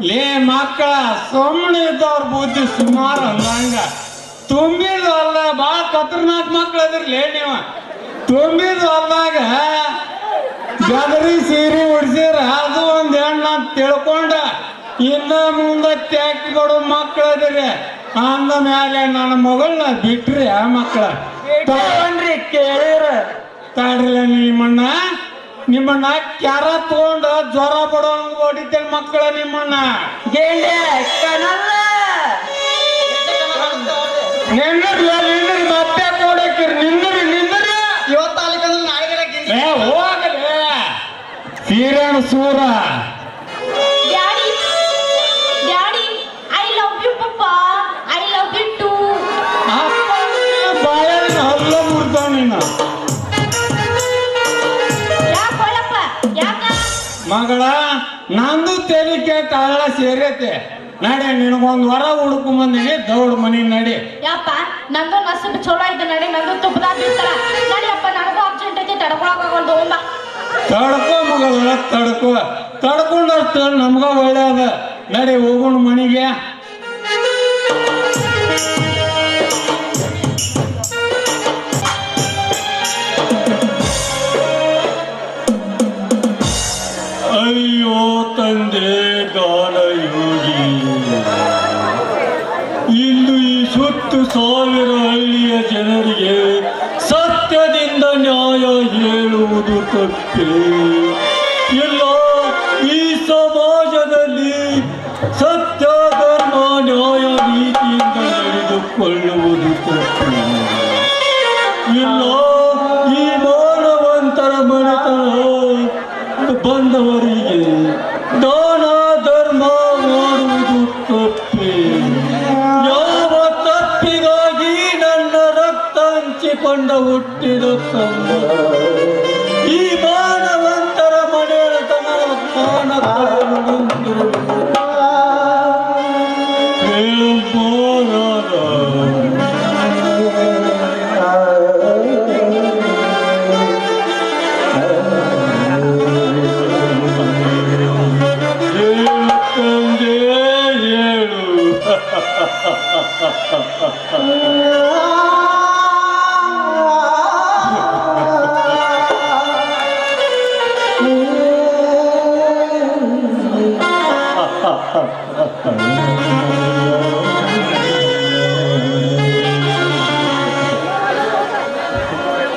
ಲೇ ಮಕ್ಕಳ ಸುಮ್ಮನೆ ಇದ್ದವ್ರ ಬುದ್ಧಿ ಸುಮಾರು ಅಂದಂಗ ತುಂಬಿದ ಅಲ್ಲ ಭಾಳ ಖತರ್ನಾಕ್ ಮಕ್ಳು ಅದ್ರಲೇ ನೀವು. ತುಂಬಿದ ಅಲ್ದಾಗ ಗದರಿ ಸೀರೆ ಉಡ್ಸಿರ ಅದು ಒಂದ್ ಹೆಣ್ಣ ತಿಳ್ಕೊಂಡ ಇನ್ನ ಮುಂದೆ ತ್ಯಾಕಿ ಕೊಡೋ ಮಕ್ಳು ಅದ್ರಿ. ಅಂದ ಮೇಲೆ ನನ್ನ ಮಗಳನ್ನ ಬಿಟ್ರಿ ಆ ಮಕ್ಕಳ ತಗೊಂಡ್ರಿ ಕೇಳಿರ ತಾಡ್ರಿಲ್ಲ ನಿಮ್ಮಣ್ಣ ಕ್ಯಾರ ತಗೊಂಡ ಜ್ವರ ಬಡೋಂಗ ಹೊಡಿತೇನೆ ಮಕ್ಕಳ ನಿಮ್ಮಣ್ಣ. ಗೆಂಡೆ ಕನಲ್ಲ ನಿಂದ್ರಿ ಮತ್ತೆ ಕೊಡಕ್ಕಿರಿ ನಿಂದ್ರಿ ಇವತ್ತು ಅಲ್ಲಿಕಂದ್ರೆ ನಾಳೆಗೆ ಹೋಗಲೇ ಸೀರೆಣ ಸೂರ. Daddy I love you papa, I love you too. ಬಾಯಲ್ಲಿ ಹಲ್ಲ ಮುರ್ತಾವ ನೀನು ಮಗಳ. ನಂದು ತೆಲಿಕೆ ಕಾಳ ಸೇರೈತೆ. ನಡಿ ನಿನಗೊಂದು ವರ ಹುಡ್ಕೊಂಬಂದಿನಿ ದೌಡ್ ಮನಿ ನಡಿ. ಯಪ್ಪ ನಂದು ನಸಬ್ ಚಲೋ ಐತೆ ನಡಿ. ನಂದು ತುಪ್ಪದಾಗ ಬಿಡ್ತಾರ ನಡಿಯಪ್ಪ. ನನಗೂ ಅರ್ಜೆಂಟ್ ಐತೆ ತಡ್ಕೊಳಕಾಗಲ್ದು. ತಡ್ಕೋ ಮಗಳ ತಡ್ಕೊಂಡಷ್ಟು ನಮ್ಗ ಒಳ್ಳೇದ. ನಡಿ ಹೋಗೋಣ ಮನಿಗೆ. ಅಯ್ಯೋ ತಂದೆ ಗಾನಯೋಗಿ, ಇಂದು ಈ ಸುತ್ತು ಸಾವಿರ ಹಳ್ಳಿಯ ಜನರಿಗೆ ಸತ್ಯದಿಂದ ನ್ಯಾಯ ಹೇಳುವುದು ತಪ್ಪೇ ಇಲ್ಲ. ಈ ಸಮಾಜದಲ್ಲಿ ಸತ್ಯ ಧರ್ಮ ನ್ಯಾಯ ನೀತಿಯಿಂದ ನಡೆದುಕೊಳ್ಳುವುದು ತಪ್ಪೇ ಇಲ್ಲ. ಈ ಮಾನವಂತರ ಮನೆತನ ಬಂದವರಿಗೆ ದಾನ ಧರ್ಮ ಮಾಡುವುದು ತಪ್ಪೇ. ಯಾವ ತಪ್ಪಿಗಾಗಿ ನನ್ನ ರಕ್ತ ಹಂಚಿಕೊಂಡ ಹುಟ್ಟಿದ ತಮ್ಮ ಈ ಮಾನವಂತರ ಮನೆತನ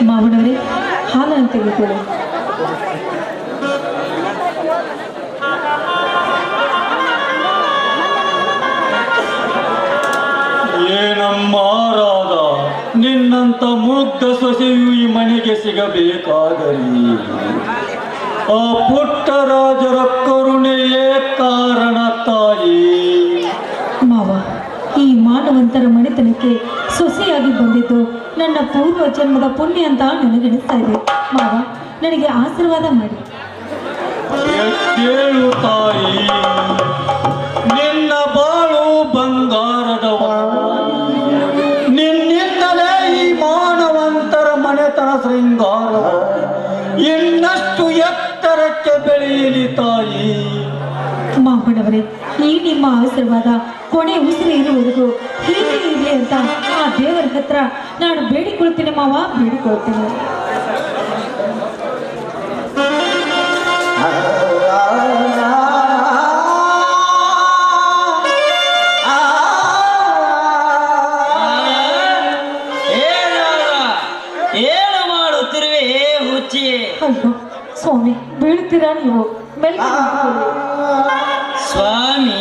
ಮಾವನವರೇ ಹಾಲನ್ನು ತೆಗೆದುಕೊಳ್ಳಿ. ಏನಮ್ಮ ರಾಧ, ನಿನ್ನಂತ ಮುಗ್ಧ ಸೊಸೆಯು ಈ ಮನೆಗೆ ಸಿಗಬೇಕಾಗಲಿ ಆ ಪುಟ್ಟ ರಾಜರ ಕರುಣೆಯೇ ಕಾರಣ ತಾಯಿ. ಮಾವ, ಈ ಮಾನವಂತರ ಮನೆತನಕ್ಕೆ ಸೊಸೆಯಾಗಿ ಬಂದಿದ್ದು ನನ್ನ ಪೂರ್ವ ಜನ್ಮದ ಪುಣ್ಯ ಅಂತ ನನಗನಿಸ್ತಾ ಇದೆ. ಮಾವ, ನನಗೆ ಆಶೀರ್ವಾದ ಮಾಡಿ. ಕೇಳು ತಾಯಿ, ನಿನ್ನ ಬಾಳು ಬಂಗಾರದವ. ನಿನ್ನಿಂದಲೇ ಈ ಮಾನವಂತರ ಮನೆತನ ಶೃಂಗಾರ ಇನ್ನಷ್ಟು ಎತ್ತರಕ್ಕೆ ಬೆಳೆಯಲಿ ತಾಯಿ. ಮಾವನವರೇ, ಈ ನಿಮ್ಮ ಆಶೀರ್ವಾದ ಕೊನೆ ಉಸಿರು ಇರುವವರೆಗೂ ಹೀಗೆ ಇರಲಿ ಅಂತ ಆ ದೇವರ ಹತ್ರ ನಾನು ಬೇಡಿಕೊಳ್ತೀನಿ ಮಾವ, ಬೇಡಿಕೊಳ್ತೀನಿ. ಏನು ಮಾಡುತ್ತಿರುವೆ ಹುಚ್ಚಿ? ಅಯ್ಯೋ ಸ್ವಾಮಿ, ಬೀಳ್ತೀರಾ ನೀವು? ಮೆಲ್ಗೆ ನಿಂತ್ಕೊಳ್ಳಿ. ಸ್ವಾಮಿ,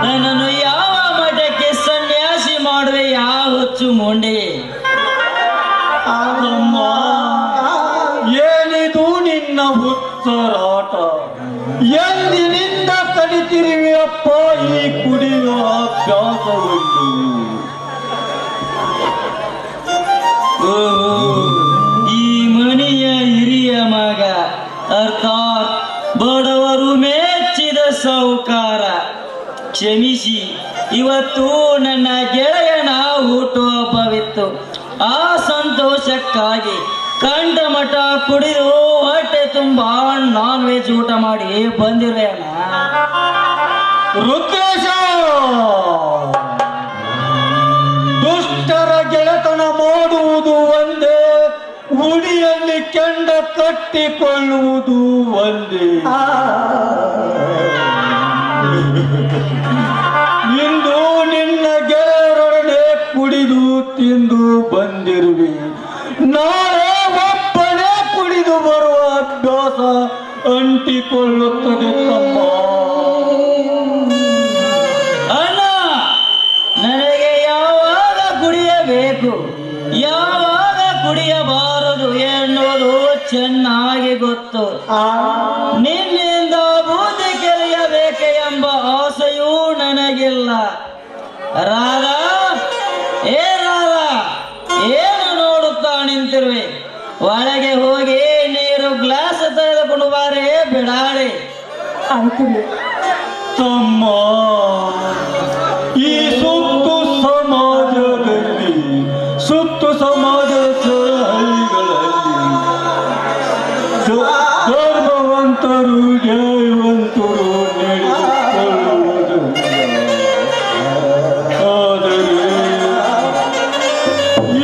ನನ್ನನ್ನು ಯಾವ ಮಠಕ್ಕೆ ಸನ್ಯಾಸಿ ಮಾಡುವೆ ಯಾವ ಹುಚ್ಚು ಮೊಂಡೆ? ಅಮ್ಮ, ಏನಿದು ನಿನ್ನ ಹುಚ್ಚರಾಟ? ಎಂದಿನಿಂದ ಕಲಿತಿರುವೆಯಪ್ಪ ಈ ಕುಡಿಯುವ ಅಭ್ಯಾಸವನ್ನು? ಈ ಮನೆಯ ಹಿರಿಯ ಮಗ, ಅರ್ಥಾತ್ ಬಡವರು ಮೆಚ್ಚಿದ ಸಾಹುಕಾರ. ಕ್ಷಮಿಸಿ, ಇವತ್ತು ನನ್ನ ಗೆಳೆಯನ ಹುಟ್ಟುಹಬ್ಬವಿತ್ತು. ಆ ಸಂತೋಷಕ್ಕಾಗಿ ಕಂಠಮಠ ಕುಡಿದು ಹೊಟ್ಟೆ ತುಂಬ ನಾನ್ ವೆಜ್ ಊಟ ಮಾಡಿ ಬಂದಿರುವೆ ಅಣ್ಣ. ರುದ್ರೇಶ, ದುಷ್ಟರ ಗೆಳೆತನ ಮಾಡುವುದು ಒಂದೇ, ಉಡಿಯಲ್ಲಿ ಕೆಂಡ ಕಟ್ಟಿಕೊಳ್ಳುವುದು ಒಂದೇ. ಇಂದು ನಿನ್ನ ಗೆಳೆಯರೊಡನೆ ಕುಡಿದು ತಿಂದು ಬಂದಿರುವೆ, ನಾಳೆ ಒಬ್ಬನೇ ಕುಡಿದು ಬರುವ ಅಭ್ಯಾಸ ಅಂಟಿಕೊಳ್ಳುತ್ತದೆ ತಮ್ಮ. ಅಣ್ಣ, ನನಗೆ ಯಾವಾಗ ಕುಡಿಯಬೇಕು, ಯಾವಾಗ ಕುಡಿಯಬಾರದು ಎನ್ನುವುದು ಚೆನ್ನಾಗಿ ಗೊತ್ತು. ನಿನ್ನಿಂದ ಬೂದಿ ಕೆರೆಯಬೇಕೆ ಎಂಬ ಆಸೆಯೂ ನನಗಿಲ್ಲ. ರಾಧಾ, ರಾಧಾ, ಏನು ನೋಡುತ್ತಾ ನಿಂತಿರುವೆ? ಒಳಗೆ ಹೋಗಿ ನೀರು ಗ್ಲಾಸ್ ತೆಗೆದುಕೊಂಡು ಬಾರೇ ಬಿಡಾಡಿ. ಆಯ್ತು. ತಮ್ಮ, ಈ ಸುತ್ತು ಸಮಾಜದ ಹಳ್ಳಿಗಳಲ್ಲಿ ಧರ್ಮವಂತರು ನ್ಯಾಯವಂತರು ನಡೆದುಕೊಳ್ಳುವುದು. ಆದರೆ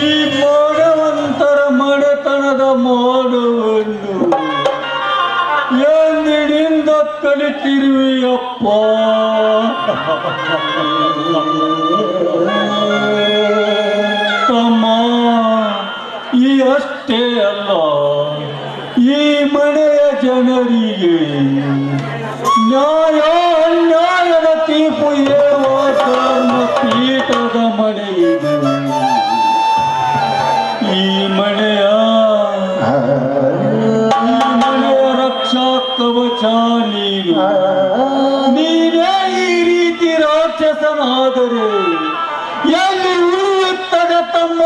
ಈ ಮಾನವಂತರ ಮನೆತನದ ಮಾನವನ್ನು ಎಂದಿನಿಂದ ಕಲಿತಿರುವೆಯಪ್ಪ. ತಮ್ಮ, ಈ ಅಷ್ಟೇ ಅಲ್ಲ, ಈ ಮನೆಯ ಜನರಿಗೆ ನ್ಯಾಯ ಅನ್ಯಾಯದ ತೀರ್ಪು ಹೇಳುವ ಧರ್ಮ ಪೀಠದ ಮನೆ ಇದು. ಈ ಮನೆಯ ರಕ್ಷಾ ಕವಚ ನೀನು. ನೀನೇ ಈ ರೀತಿ ರಾಕ್ಷಸನಾದರೆ ಎಲ್ಲಿ ಉಳಿಯುತ್ತದೆ ತಮ್ಮ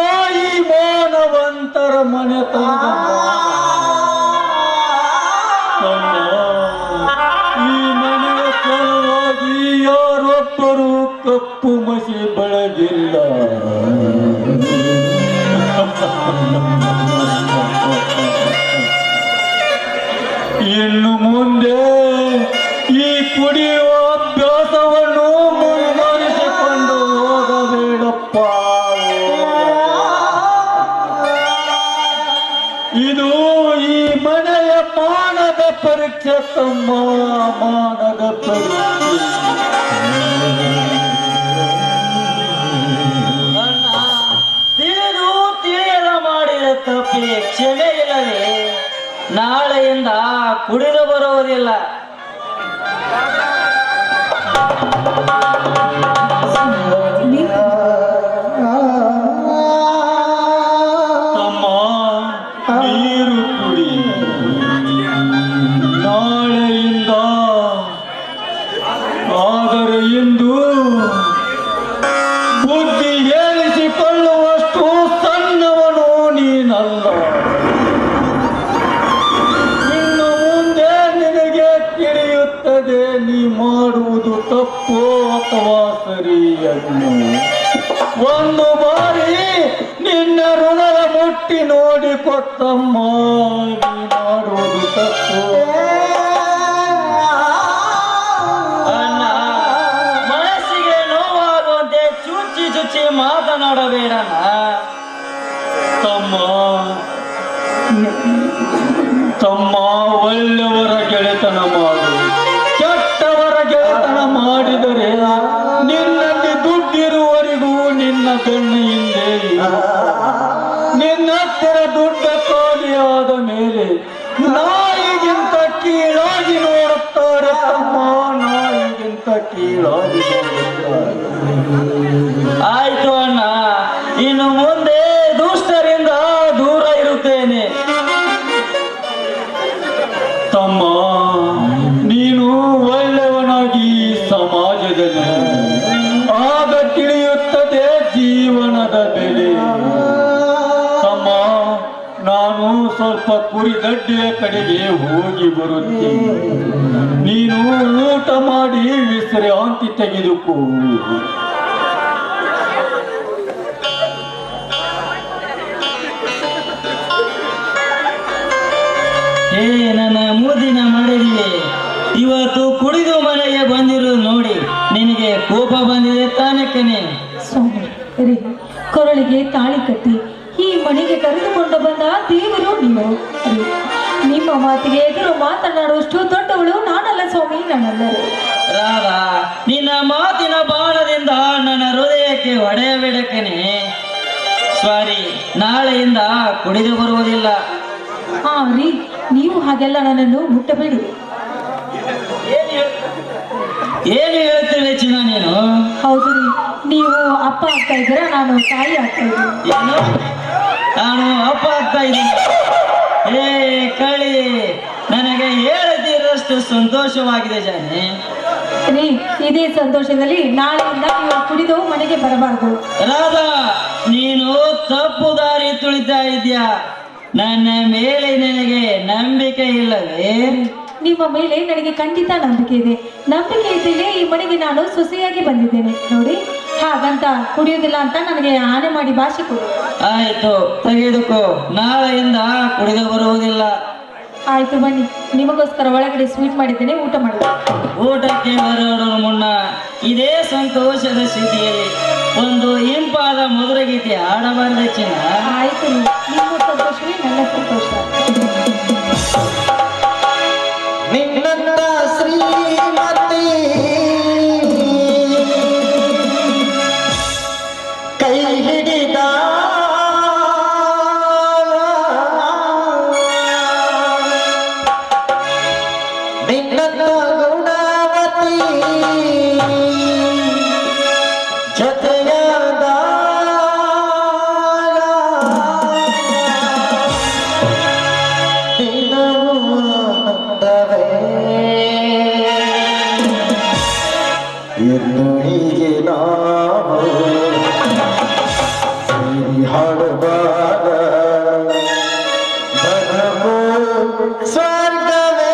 ಈ ಮಾನವಂತರ ಮನೆತನದ ತಮ್ಮ? ಈ ಮನೆಯ ಸಲುವಾಗಿ ಯಾರೊಬ್ಬರು ಕಪ್ಪು ಮಸಿ ಬೆಳೆದಿಲ್ಲ. ಇನ್ನು ಮುಂದೆ ಈ ಕುಡಿಯುವ ಅಭ್ಯಾಸವನ್ನು ಮುಂದುವರಿಸಿಕೊಂಡು ಹೋಗಬೇಡಪ್ಪ. ಇದು ಈ ಮನೆಯ ಮಾನದ ಪರೀಕ್ಷೆ ತಮ್ಮ, ಮಾನದ ಪರೀಕ್ಷೆ. ತಿಳಿದು ತಿಳಿಯದ ಮಾಡಿದ ತಪ್ಪಿಗೆ ಕ್ಷಮೆ ಇಲ್ಲವೇ? ನಾಳೆಯಿಂದ ಕುಡಿದು ಬರುವುದಿಲ್ಲ. ತಮ್ಮ, ನೀರು ಕುಡಿ. ನಾಳೆಯಿಂದ. ಆದರೆ ಇಂದು ಬುದ್ಧಿ ಹೇಳಿಸಿಕೊಳ್ಳುವಷ್ಟು ಸಣ್ಣವನು ನೀನಲ್ಲ. ಇನ್ನು ಮುಂದೆ ನಿನಗೆ ತಿಳಿಯುತ್ತದೆ ನೀ ಮಾಡುವುದು ತಪ್ಪು ಅಥವಾ ಸರಿಯನ್ನು. ಒಂದು ಬಾರಿ ನಿನ್ನ ಋಣದ ಮುಟ್ಟಿ ನೋಡಿಕೊಟ್ಟಮ್ಮ, ನೀ ಮಾಡುವುದು ತಪ್ಪು. ಅಣ್ಣ, ಮನಸ್ಸಿಗೆ ನೋವಾಗುವಂತೆ ಚುಚ್ಚಿ ಚುಚ್ಚಿ ಮಾತನಾಡಬೇಡಣ್ಣ. ತಮ್ಮ, ಒಳ್ಳೆಯವರ ಗೆಳೆತನ ಮಾಡು, ಕೆಟ್ಟವರ ಗೆಳೆತನ ಮಾಡಿದರೆ ನಿನ್ನಲ್ಲಿ ದುಡ್ಡಿರುವವರೆಗೂ ನಿನ್ನ ಬೆನ್ನ ಹಿಂದೆ ನಿನ್ನ ಹತ್ತಿರ ದುಡ್ಡ ಖಾಲಿಯಾದ ಮೇಲೆ ನಾಯಿಗಿಂತ ಕೀಳಾಗಿ ನೋಡುತ್ತಾರೆ ತಮ್ಮ, ನಾಯಿಗಿಂತ ಕೀಳಾಗಿ ನೋಡುತ್ತಾರೆ. ಆಯ್ತು ಅಣ್ಣ, ಇನ್ನು ಮುಂದೆ ದುಷ್ಟರಿಂದ ದೂರ ಇರುತ್ತೇನೆ. ತಮ್ಮ, ನೀನು ಒಳ್ಳೆಯವನಾಗಿ ಸಮಾಜದಲ್ಲಿ ಆಗ ತಿಳಿಯುತ್ತದೆ ಜೀವನದ ಬೆಲೆ. ತಮ್ಮ, ನಾನು ಸ್ವಲ್ಪ ಕುರಿಗಡ್ಡೆಯ ಕಡೆಗೆ ಹೋಗಿ ಬರುತ್ತೇನೆ. ನೀನು ಊಟ ಮಾಡಿ ವಿಶ್ರಾಂತಿ ತೆಗೆದುಕೋ. ನನ್ನ ಮುದಿನ ಮಡಲಿಗೆ ಇವತ್ತು ಕುಡಿದು ಮನೆಗೆ ಬಂದಿರೋದು ನೋಡಿ ನಿನಗೆ ಕೋಪ ಬಂದಿದೆ ತಾನಕ್ಕನೆ. ಸ್ವಾಮಿ ರೀ, ಕೊರಳಿಗೆ ತಾಳಿ ಕಟ್ಟಿ ಈ ಮನೆಗೆ ಕರೆದುಕೊಂಡು ಬಂದ ದೇವರು ನೀವು ರೀ. ನಿಮ್ಮ ಮಾತಿಗೆ ಎದುರು ಮಾತನಾಡುವಷ್ಟು ದೊಡ್ಡವಳು ನಾನಲ್ಲ ಸ್ವಾಮಿ, ನಾನಲ್ಲ ರೀ. ರಾಧಾ, ನಿನ್ನ ಮಾತಿನ ಬಾಣದಿಂದ ನನ್ನ ಹೃದಯಕ್ಕೆ ಹೊಡೆಯಬೇಡಕ್ಕನೆ. ಸಾರಿ, ನಾಳೆಯಿಂದ ಕುಡಿದು ಬರುವುದಿಲ್ಲ. ಹಾ ರೀ, ನೀವು ಹಾಗೆಲ್ಲ ನನ್ನನ್ನು ಮುಟ್ಟಬೇಡಿ. ಏನು ಹೇಳ್ತೇವೆ ಚಿನ್ನ ನೀನು? ಹೌದು ರೀ, ನೀವು ಅಪ್ಪ ಆಗ್ತಾ ಇದ್ದೀರ, ನಾನು ತಾಯಿ ಆಗ್ತಾ ಇದ್ದೀನಿ. ಏನು? ನಾನು ಅಪ್ಪ ಆಗ್ತಾ ಇದ್ದೀನಿ? ಏ ಕಳಿ, ನನಗೆ ಹೇಳದಿರಷ್ಟು ಸಂತೋಷವಾಗಿದೆ ಜಾನೆ. ರೀ, ಇದೇ ಸಂತೋಷದಲ್ಲಿ ನಾಳೆಯಿಂದ ನೀವು ಕುಡಿದು ಮನೆಗೆ ಬರಬಾರದು. ರಾಧಾ, ನೀನು ತಪ್ಪು ದಾರಿ ತುಳಿತಾ ಇದ್ಯಾ. ನನ್ನ ಮೇಲೆ ನನಗೆ ನಂಬಿಕೆ ಇಲ್ಲವೇ? ನಿಮ್ಮ ಮೇಲೆ ನನಗೆ ಖಂಡಿತ ನಂಬಿಕೆ ಇದೆ. ನಂಬಿಕೆ ಇದ್ದರೆ ಈ ಮನೆಗೆ ನಾನು ಸೊಸೆಯಾಗಿ ಬಂದಿದ್ದೇನೆ ನೋಡಿ. ಹಾಗಂತ ಕುಡಿಯೋದಿಲ್ಲ ಅಂತ ನನಗೆ ಆನೆ ಮಾಡಿ ಭಾಷೆ ಕೊಡು. ಆಯ್ತು, ತೆಗೆದುಕೋ. ನಾಳೆಯಿಂದ ಕುಡಿದು ಬರುವುದಿಲ್ಲ. ಆಯ್ತು, ಬನ್ನಿ. ನಿಮಗೋಸ್ಕರ ಒಳಗಡೆ ಸ್ವೀಟ್ ಮಾಡಿದ್ದೇನೆ, ಊಟ ಮಾಡಿ. ಊಟಕ್ಕೆ ಬರೋಣ ಮುನ್ನ ಇದೇ ಸಂತೋಷದ ಸ್ಥಿತಿಯಲ್ಲಿ ಒಂದು ಇಂಪಾದ ಮಧುರ ಗೀತೆ ಹಾಡಬಾರದೆ ಚಿನ್ನ? ಆಯ್ತು ರೀ, ನಿಮ್ಮ ಸಂತೋಷವೇ ನನ್ನ ಸಂತೋಷ. ನಿನ್ನಂತ ಶ್ರೀಮತಿ ಕೈ ಹಿಡಿದ ನಿನ್ನಂತ ಗುಣವತಿ ಜೊತೆಯಾದ ಎಂದು ಹೀಗೆ ನಾವು ಹಾಡುವಾಗ ಧನವು ಸ್ವರ್ಗವೇ.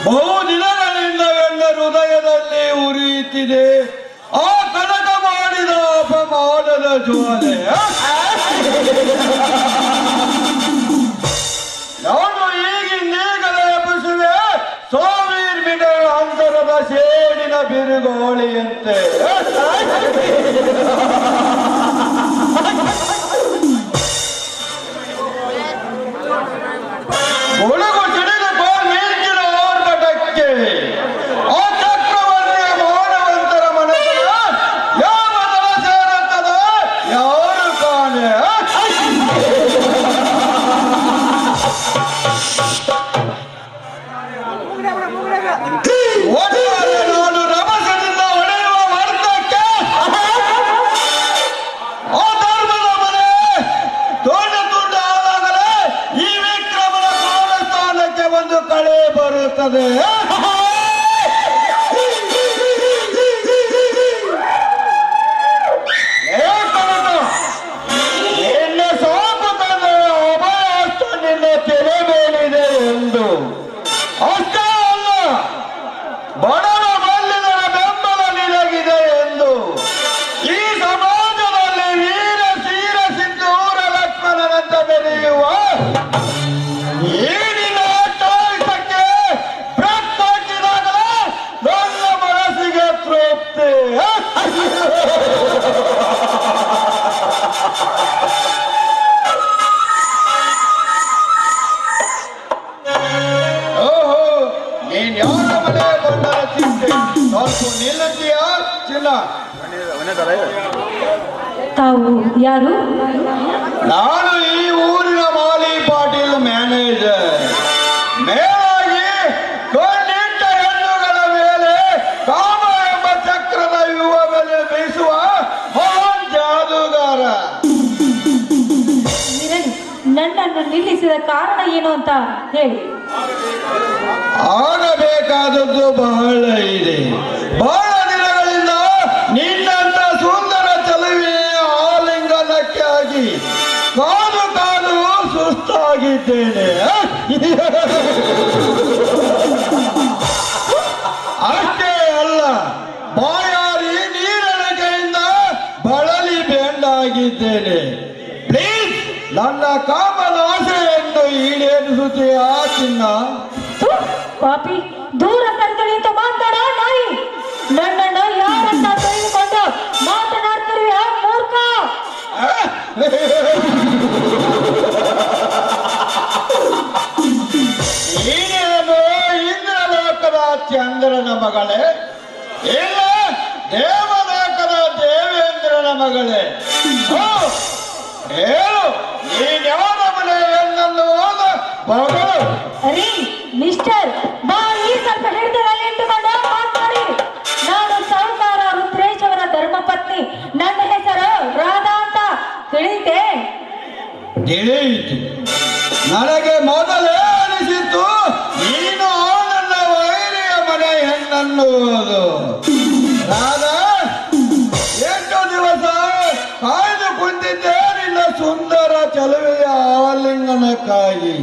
ಬಹು ದಿನಗಳಿಂದ ನನ್ನ ಹೃದಯದಲ್ಲಿ ಉರಿಯುತ್ತಿದೆ ಆ ಕನಕ ಮಾಡಿದ ಅಪಮಾನದ ಜ್ವಾಲೆ. ನಾನು ಈಗಿಂದೀಗಲೇ ಎಬ್ಬಿಸುವೆ ಸೋಮೀರ್ ಮಿಡಲ್ ಅಂತರದ ಸೇಡಿನ ಬಿರುಗಾಳಿಯಂತೆ. ಒಳಗು ಸಿಡಿದು ಮಿಂಚಿನ ಆರ್ಭಟಕ್ಕೆ ಆ ಚಕ್ರವರ್ತಿಯ ಮೌನವಂತರ ಮನಸ್ಸು ಯಾವ ದಳ ಸೇರುತ್ತದೆ ಯಾರು ಕಾಣೆ. ಒಟ್ಟಾರೆ ನಾನು ರಭಸದಿಂದ ಹೊಡೆಯುವ ವರ್ತಕ್ಕೆ ಆ ಧರ್ಮದ ಮನೆ ತುಂಡು ತುಂಡು ಆದಾಗಲೇ ಈ ವಿಕ್ರಮನ ಸ್ಥಾನಕ್ಕೆ ಒಂದು ಕಳೆ ಬರುತ್ತದೆ. ನಿನ್ನೆ ಸಾಕು ತಂದೆ ಅಭಯ ನಿನ್ನ ತೆರೆ ಮೇಲಿದೆ ಎಂದು. ಅಷ್ಟೇ ಅಲ್ಲ, ಬಡವ ಮಲ್ಲಿನ ಬೆಂಬಲ ನಿನಗಿದೆ ಎಂದು ಈ ಸಮಾಜದಲ್ಲಿ ವೀರ ಶೀರ ಸಿಂಧೂರ ಲಕ್ಷ್ಮಣನಂತ ಬೆರೆಯುವ ಈಗಿನ ಚಾರಿತಕ್ಕೆ ಬ್ರತ್ ಹಾಕಿದಾಗಲೇ ನನ್ನ ಮನಸ್ಸಿಗೆ ತೃಪ್ತಿ. ಓಹೋ, ನೀನ್ ಯಾರ ಮನೆ ಬಂದ ಚಿಂತೆ ಸ್ವಲ್ಪ ನಿಲ್ಲುತ್ತೀಯಾ ಚಿನ್ನ? ತಾವು ಯಾರು? ನಾನು ಈ ಊರಿನ ಮಾಲಿ ಪಾಟೀಲ್ ಮ್ಯಾನೇಜರ್. ಮೇಲಾಗಿ ಕಣ್ಣಿಟ್ಟ ಹೆಣ್ಣುಗಳ ಮೇಲೆ ಕಾಮ ಎಂಬ ಚಕ್ರದ ಯುವ ಮೇಲೆ ಬೀಸುವ ಮಹಾನ್ ಜಾದೂಗಾರ. ಇರಲಿ, ನನ್ನನ್ನು ನಿಲ್ಲಿಸಿದ ಕಾರಣ ಏನು ಅಂತ ಹೇಳಿ. ಆಗಬೇಕಾದದ್ದು ಬಹಳ ಇದೆ. ಬಹಳ ದಿನಗಳಿಂದ ನಿನ್ನಂತ ಸುಂದರ ಚಲುವೆಯ ಆಲಿಂಗನಕ್ಕಾಗಿ ಕಾದು ಕಾದು ಸುಸ್ತಾಗಿದ್ದೇನೆ. ಅಷ್ಟೇ ಅಲ್ಲ, ಬಾಯಾರಿ ನೀರಣಿಕೆಯಿಂದ ಬಳಲಿ ಬೆಂಡಾಗಿದ್ದೇನೆ. ಪ್ಲೀಸ್ ನನ್ನ ಕಾಮನ ಆಸೆಯನ್ನು ಈಡೇರಿಸುತ್ತೀಯಾ ಚಿನ್ನ? ಥು, ಪಾಪಿ, ದೂರ ಕರ್ತಳಿ ಅಂತ ಮಾತಾಡ ನಾಯಿ. ನನ್ನನ್ನು ಯಾರನ್ನ ತೆಗೆದುಕೊಂಡು ಮಾತನಾಡ್ತಿರುವೆ ಮೂರ್ಖ? ನೀನೇನು ಇಂದ್ರಲೋಕದ ಚಂದ್ರನ ಮಗಳೇ, ಇಲ್ಲ ದೇವಲೋಕದ ದೇವೇಂದ್ರನ ಮಗಳೇ? ಹೇಳು, ನೀನ್ಯಾವ ಮನೆ ಎನ್ನನ್ನು ಮಗಳು? ರೀ ಮಿಸ್ಟರ್, ಬಾಯಿ ಸ್ವಲ್ಪ ಹಿಡಿತದಲ್ಲಿ ಇಟ್ಟುಕೊಂಡು ಮಾತನಾಡಿ. ನಾನು ಸಾಹುಕಾರ ರುದ್ರೇಶ್ ಅವರ ಧರ್ಮಪತ್ನಿ. ನನ್ನ ಹೆಸರು ರಾಧಾ ಅಂತ ತಿಳಿತೆ. ತಿಳಿಯಿತು. ನನಗೆ ಮೊದಲೇ ಅನಿಸಿತ್ತು ನೀನು ನನ್ನ ವೈರಿಯ ಮನೆ ಹೆಣ್ಣನ್ನುವುದು. ರಾಧಾ, ಎಷ್ಟು ದಿವಸ ಕಾಯ್ದು ಕುಂತಿದ್ದೆ ನಿನ್ನ ಸುಂದರ ಚಲುವೆಯ ಆಲಿಂಗನಕ್ಕಾಗಿ.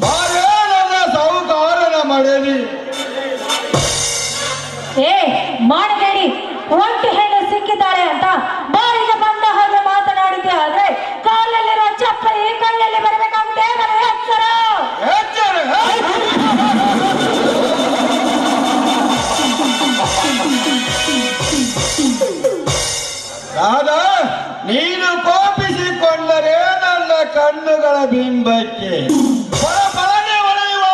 ಬಾರೇ ನನ್ನ ಸಾಹುಕಾರನ ಮನೆಯಲ್ಲಿ. ಏ ಮಾಡಬೇಡಿ, ಒಂಟಿ ಹೆಣ್ಣು ಸಿಕ್ಕಿದ್ದಾಳೆ ಅಂತ ಬಾಯಿಗೆ ಬಂದ ಹಾಗೆ ಮಾತನಾಡಿದ್ದೆ ಆದ್ರೆ ಕಾಲಲ್ಲಿರೋ ಚಪ್ಪಲಿ ಕೈಯಲ್ಲಿ ಬರಬೇಕಾಗುತ್ತೆ. ನನ್ನ ಹೆಸರು ಎಚ್ಚರ. ರಾಧಾ, ನೀನು ಕೋಪಿಸಿಕೊಂಡರೆ ನನ್ನ ಕಣ್ಣುಗಳ ಬಿಂಬಕ್ಕೆ ಫಲನೆ ಹೊಳೆಯುವ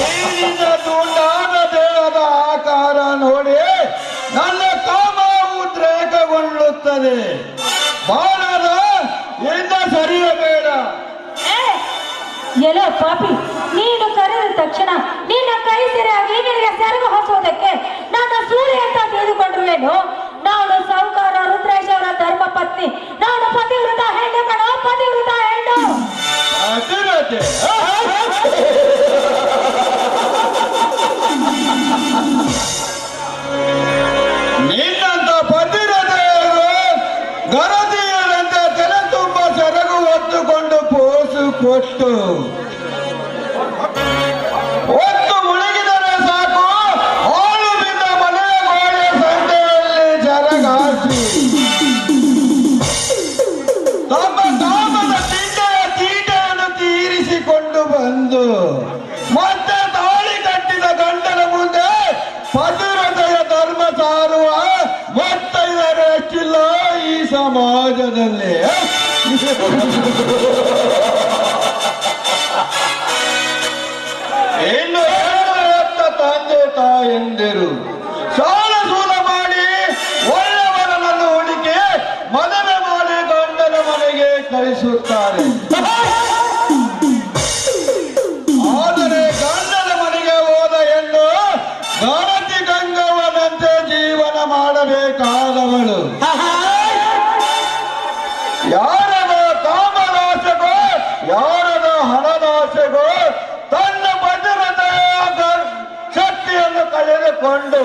ಏನಿದ ದುಂಡಾದ ದೇಹದ ಆಕಾರ ನೋಡಿ ನನ್ನ ಕಾಮ ಉದ್ರೇಕಗೊಳ್ಳುತ್ತದೆ. ಬಾಲದ ಇಂದ ಸರಿಯಬೇಡ. ಎಲ್ಲೋ ಪಾಪಿ, ನೀನು ಕರೆದ ತಕ್ಷಣ ನಿನ್ನ ಕೈ ಸೆರೆಯಾಗಿ ನಿನಗೆ ಸೆರಗು ಹೊಸೋದಕ್ಕೆ ನನ್ನ ಸೂರ್ಯ ಅಂತ ತಿಳಿದುಕೊಂಡ್ರುವೇನು? ನಾನು ಸಾಹುಕಾರ ರುದ್ರೇಶ್ ಅವರ ಧರ್ಮ ಪತ್ನಿ. ನಾನು ಪತಿವ್ರತ ಹೆಣ್ಣು ಕಣೋ, ಪತಿವ್ರತ ಹೆಣ್ಣು. ಅತಿರತೆ ನಿನ್ನಂತ ಪತಿರತೆಯರು ಗರತಿಯರಂತೆ ತಲೆ ತುಂಬ ಸೆರಗು ಹೊತ್ತುಕೊಂಡು ಪೋಸು ಕೊಟ್ಟು ಒತ್ತು ಮುಳುಗಿದರೆ ಸಾಕು, ಹಾಳು ಬಿದ್ದ ಮನೆಯ ಗೋಡೆ ಸಂತೆಯಲ್ಲಿ ಜರಗಾಸಿ ತಮ್ಮ ಕಾಮದ ತೀಟೆಯನ್ನು ತೀರಿಸಿಕೊಂಡು ಬಂದು ಮತ್ತೆ ತಾಳಿ ಕಟ್ಟಿದ ಗಂಡನ ಮುಂದೆ ಪತಿವ್ರತೆಯ ಧರ್ಮ ಸಾರುವ ಮುತ್ತೈದೆಯರು ಹೆಚ್ಚಿಲ್ಲ ಈ ಸಮಾಜದಲ್ಲಿ. ಇನ್ನು ಹೆತ್ತ ತಂದೆ ತಾಯಂದಿರು ಸಾಲ ಸೂಲ ಮಾಡಿ ಒಳ್ಳೆಯವರನ್ನು ಹುಡುಕಿ ಮದುವೆ ಮಾಡಿ ಗಂಡನ ಮನೆಗೆ ಕಳಿಸುತ್ತಾರೆ. ಆದರೆ ಗಂಡನ ಮನೆಗೆ ಹೋದ ಹೆಣ್ಣು ಗಣತಿ ಗಂಗವನಂತೆ ಜೀವನ ಮಾಡಬೇಕಾದವಳು. ಯಾರದ ಕಾಮದಾಸೆಗೋ ಯಾರದ ಹಣದಾಸೆಗೋ ತನ್ನ ಭದ್ರತೆಯ ಶಕ್ತಿಯನ್ನು ಕಳೆದುಕೊಂಡು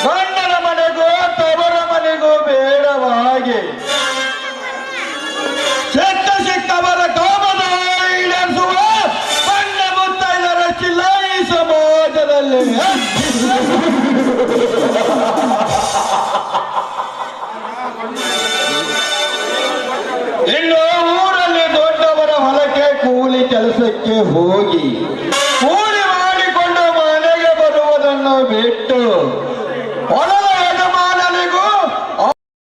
ಗಂಡನ ಮನೆಗೂ ತವರ ಮನೆಗೂ ಬೇಡವಾಗಿ ಸಿಕ್ಕವರ ಕಾಮದ ಈಡೇರಿಸುವ ಗಂಡ ಮುತ್ತೈದರಷ್ಟಿಲ್ಲ ಈ ಸಮಾಜದಲ್ಲಿ. ಇನ್ನು ಊರಲ್ಲಿ ದೊಡ್ಡವರ ಹೊಲಕ್ಕೆ ಕೂಲಿ ಕೆಲಸಕ್ಕೆ ಹೋಗಿ ಕೂಲಿ ಮಾಡಿಕೊಂಡು ಮನೆಗೆ ಬರುವುದನ್ನು ಬಿಟ್ಟು